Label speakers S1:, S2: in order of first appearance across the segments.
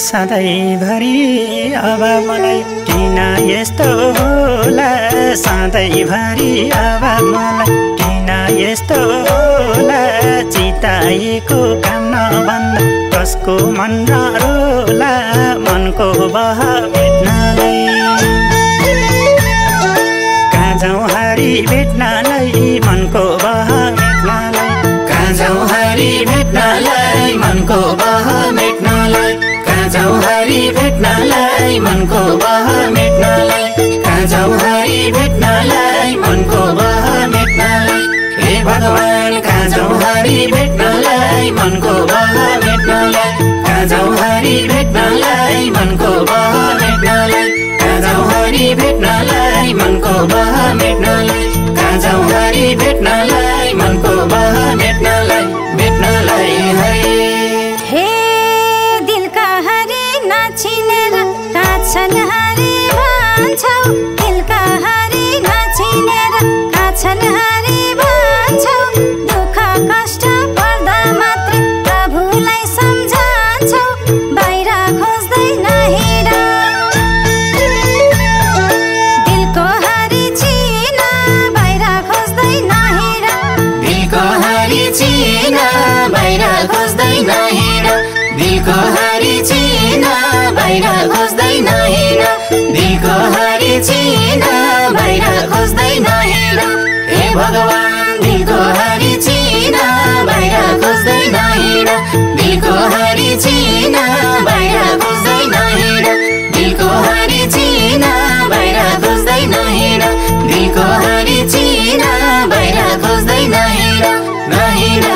S1: सधैँभरि अब मलाई किन यस्तो होला सधैँभरि अब मलाई किन यस्तो होला चिताएको काम नभन्दा कसको मन रोला मनको बह भेट्नलाई कहाँ जाउँ हरि भेट्नलाई मनको बह भेट्नलाई कहाँ जाउँ हरि भेट्नलाई मनको बह मेट्नलाई जाउँ हरि भेट्नलाई मनको बह मेट्नलाई कहाँ जाउँ हरि भेट्नलाई मनको बह मेट्नलाई हे भगवान कहाँ जाउँ हरि भेट्नलाई मनको बह मेट्नलाई कहाँ जाउँ हरि भेट्नलाई मनको बह मेट्नलाई कहाँ जाउँ हरि भेट्नलाई मनको बह मेट्नलाई कहाँ जाउँ हरि भेट्नलाई मनको बह मेट्नलाई मेट्नलाई
S2: हे चिनेर काछन हरि भन्छौ दिलका हरि नचिनेर काछन हरि भन्छौ दुःख कष्ट पर्दा मात्र प्रभुलाई सम्झन्छौ बाहिर खोज्दै नहिँड दिलको हरि चिन बाहिर खोज्दै नहिँड दिलको हरि चिन बाहिर खोज्दै नहिँड दिलको हरि चिन बाहिर खोज्दै नहिँड दिलको हरि चिन बाहिर खोज्दै नहिँड हे भगवान दिलको हरि चिन बाहिर खोज्दै नहिँड दिलको हरि चिन बाहिर खोज्दै नहिँड दिलको हरि चिन बाहिर खोज्दै नहिँड दिलको हरि चिन बाहिर खोज्दै नहिँड नहिँड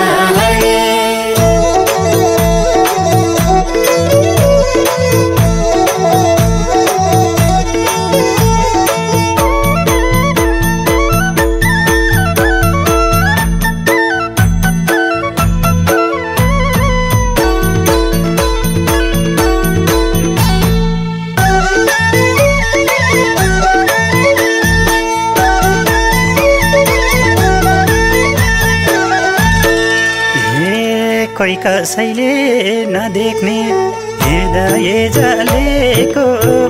S2: कोही कसैले नदेख्ने हृदय जलेको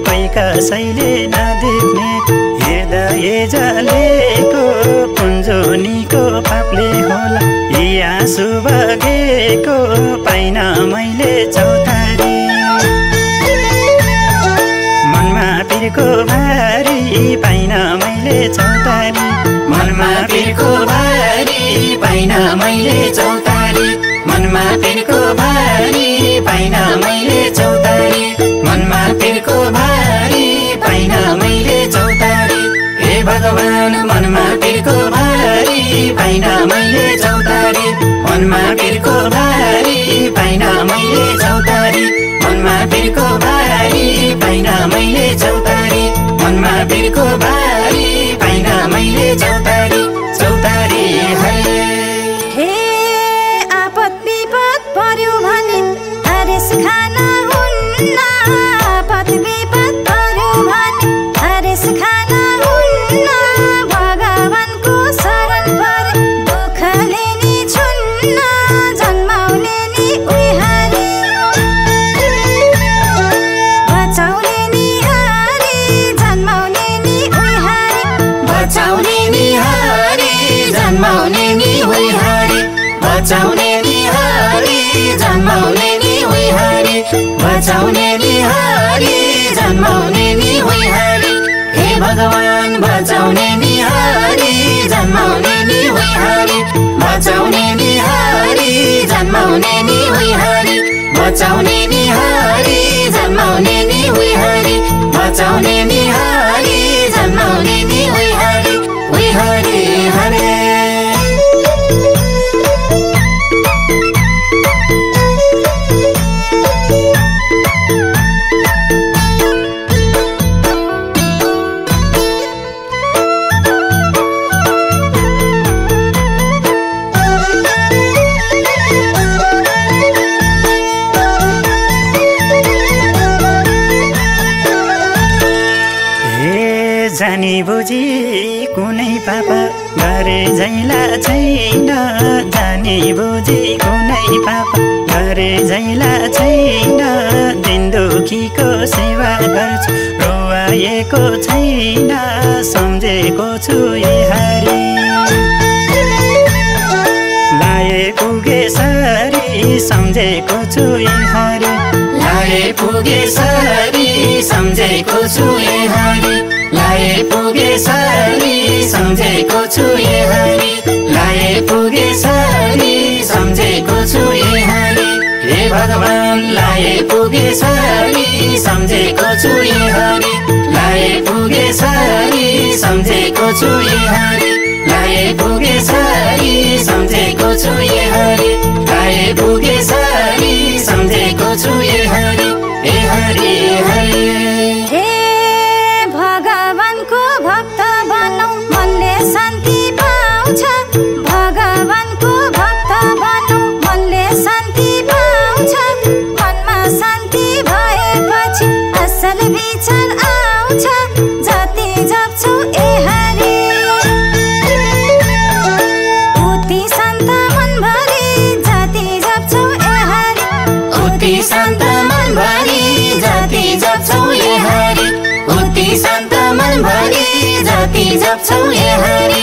S2: कोही कसैले नदेख्ने हृदय जलेको कुञ्जोनीको पापले होला यी आँसु बगेको पाइन मैले चौतारी मनमा पिरको भारी पाइन मैले चौतारी मनमा पिरको भारी पाइन मैले चौतारी मनमा पिरको भारी पाइन मैले चौतारी मनमा पिरको भारी पाइन मैले चौतारी हे भगवान मनमा पिरको भारी पाइन मैले चौतारी मनमा पिरको भारी पाइन मैले चौतारी मनमा पिरको भारी पाइन मैले चौतारी मनमा पिरको भारी पाइन मैले चौतारी चौतारी पर्यो भने हरेस खान हुन्न आपत विपद पर्यो भने हरेस खान हुन्न भगवानको शरण परे दुःखले नि छुन्न जन्माउने नि उही हरि बचाउने नि हरि जन्माउने नि उही हरि बचाउने नि हरि जन्माउने नि उही हरि बचाउने नि हरि जन्माउने नि उही हरि बचाउने नि हरि जन्माउने नि उही हरि हे भगवान बचाउने नि हरि जन्माउने नि उही हरि बचाउने नि हरि जन्माउने नि उही हरि बचाउने नि हरि जन्माउने नि उही हरि बचाउने नि हरि जन्माउने नि उही हरि हरे
S1: जानी बुझी कुनै पाप गरे झैला छैन जानी बुझी कुनै पाप गरे झैला छैन दिन दुखीको सेवा गर्छु रोवाएको छैन सम्झेको छु यहाँरी लाए पुगे सरी सम्झेको छु यहाँरी लाए पुगे सरी सम्झेको छु यहाँरी लाए पुगे सरी सम्झेको छु यहाँरी लाए पुगे सरी सम्झेको छु यहाँरी हे भगवान लाए पुगे सरी सम्झेको छु यहाँरी लाए पुगे सरी सम्झेको छु यहाँरी लाए पुगे सरी सम्झेको छु यहाँरी लाए पुगे सरी सम्झेको छु यहाँरी हे हरि हरि
S2: हे भगवानको भक्त बनौ मनले शान्ति पाउँछ भगवानको भक्त बनौ मनले शान्ति पाउँछ मनमा शान्ति भएपछि असल विचार आउँछ जति जप्छौ ए हरि उति शान्त मनभरि जति जप्छौ ए हरि
S1: उति शान्त मनभरि जति जप्छौ ए हरि उति शान्त मनभरि जति जप्छौ ए हरि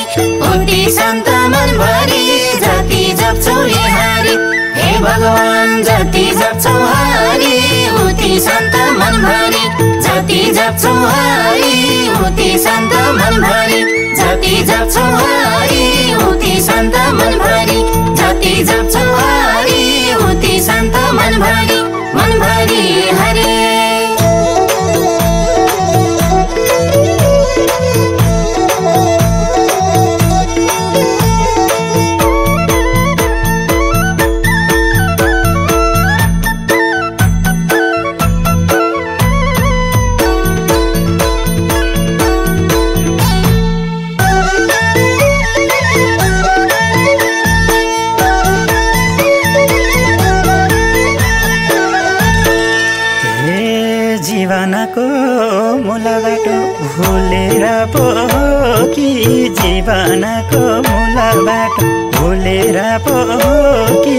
S1: उति शान्त मनभरि जति जप्छौ ए हरि हे भगवान जति जप्छौ हरि उति शान्त मनभरि जति जप्छौ हरि उति शान्त मनभरि जति जप्छौ हरि उति शान्त मनभरि जति जप्छौ हरि उति शान्त मनभरि मनभरि हरे जीवनको मूल बाटो भुलेर पो हो कि जीवनको मूल बाटो भुलेर पो हो कि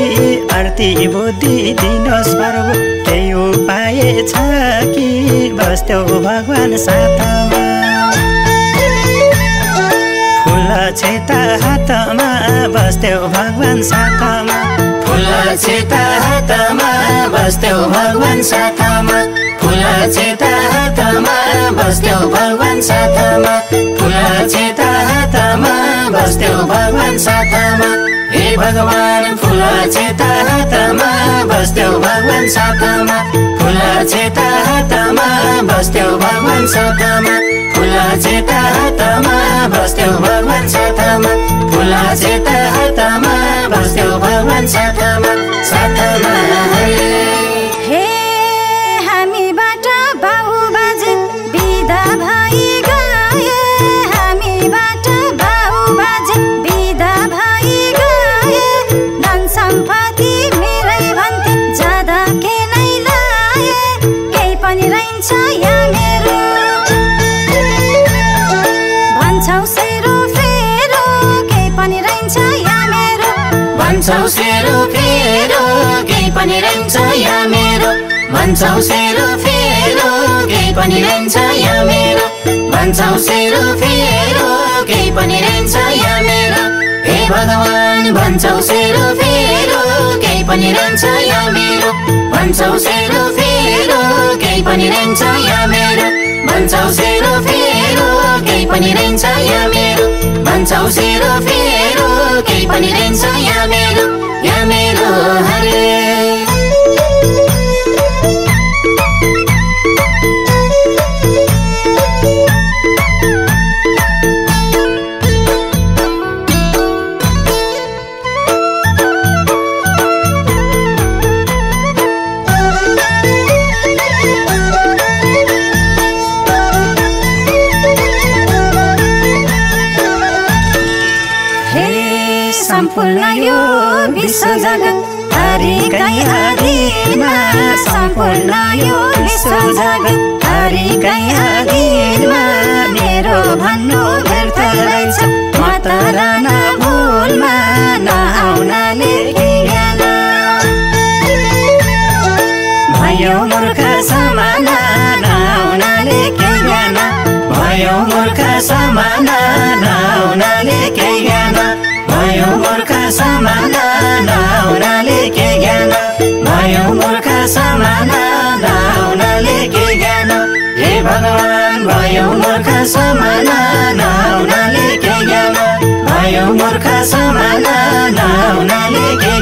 S1: आरती बुद्धि दिनुहोस् प्रभु केही उपाय छ कि बस्थ्यौ भगवान साथमा फुल छेता हातमा बस्थ्यौ भगवान साथमा फुल छेता हातमा बस्थ्यौ भगवान साथमा फुल छेता हातमा बस्थ्यौ भगवान साथमा फुल छेता हातमा बस्थ्यौ भगवान साथमा हे भगवान फुल छेता हातमा बस्थ्यौ भगवान साथमा फुल छेता हातमा बस्थ्यौ भगवान साथमा फुल छेता हातमा बस्थ्यौ भगवान साथमा फुल छेता हातमा बस्थ्यौ भगवान साथमा साथमा
S2: हे हामीबाट बाबुबाजे बिदा भई गए हामीबाट बाबुबाजे बिदा भई गए धन सम्पत्ति मेरै भन्थे ज्यादा के नै लाए केही पनि रहन्छ या मेरो भन्छौ सेरो फेरो केही पनि रहन्छ या मेरो
S1: भन्छौ सेरो फेरो केही पनि रहन्छ या मेरो भन्छौ सेरो फेरो केही पनि रहन्छ या मेरो भन्छौ सेरो फेरो केही पनि रहन्छ या मेरो हे भगवान भन्छौ सेरो फेरो केही पनि रहन्छ या मेरो भन्छौ सेरो फेरो केही पनि रहन्छ या मेरो भन्छौ सेरो फेरो केही पनि रहन्छ या मेरो भन्छौ सेरो फेरो केही पनि रहन्छ या मेरो हरे
S2: सम्पूर्ण यो विश्व जगत हरिकै अधीनमा सम्पूर्ण यो विश्व जगत हरिकै अधीनमा मेरो भन्नु व्यर्थ रहेछ म तर नभुलमा नआउनाले के ज्ञान भयो मूर्ख समाना नआउनाले के ज्ञान भयो मूर्ख समाना नआउनाले के ज्ञान भयो मूर्ख समाना नआउनाले के ज्ञान भयो मूर्ख समाना नआउनाले के ज्ञान हे भगवान भयो मूर्ख समाना नआउनाले के ज्ञान भयो मूर्ख समाना नआउनाले के